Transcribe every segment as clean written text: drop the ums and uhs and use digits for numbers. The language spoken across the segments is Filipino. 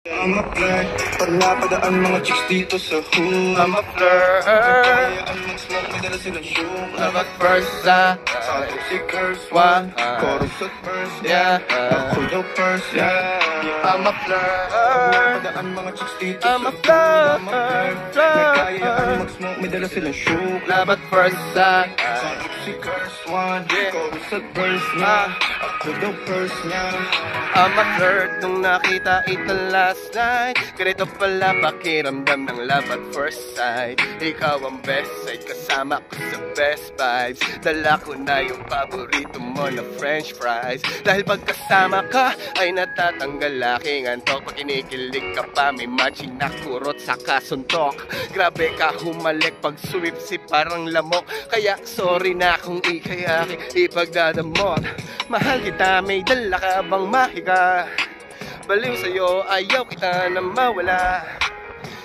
I'm a flirt. Pag napadaan mga chicks dito sa hood, I'm a flirt. kayaan mag-smoke, may dala silang shoe. I'm a first side. Sabi si curse one, chorus at verse, yeah. Ako daw first, yeah. I'm a flirt. Napadaan mga chicks dito sa I'm a hood, flirt. I'm a flirt. Kayaan mag-smoke, may dala silang shoe. Love at first sight. Sabi si curse one, chorus at verse, yeah. Ako daw first, yeah. I'm a flirt nung nakita ito last night. Ganito pala pakiramdam ng love at first sight. Ikaw ang best side, kasama ko sa best vibes. Dala ko na yung paborito mo na french fries. Dahil pagkasama ka ay natatanggal aking antok. Pag kinikilig ka pa may matching na kurot sa kasuntok. Grabe ka humalik pag sumipsip parang lamok. Kaya sorry na kung ikay aking ipagdadamot. Mahal kita, may dala ka bang mahiga? Baliw sa'yo, ayaw kita na mawala.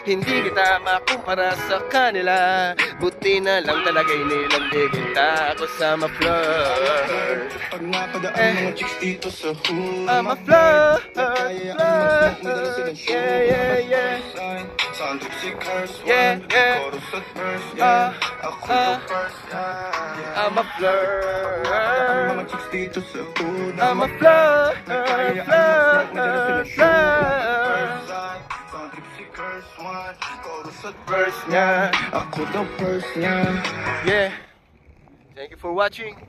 Hindi kita makumpara sa kanila. Buti na lang talaga'y nilandi kita ako sa ma-flirt. Pag napadaan mga chicks dito sa hood, I'm a flirt. kayaan mag-smoke, may dala silang shoe. Yeah, yeah. Sound si curse Yeah, one, yeah. chorus at verse, yeah. Ako daw first, yeah. I'm a flirt. Mga chicks dito sa hood, I'm a flirt. kayaan mag-smoke, may dala silang shoe. Flirt. Sound si curse one, chorus at First verse, niya. ako daw first, yeah. Yeah. Thank you for watching.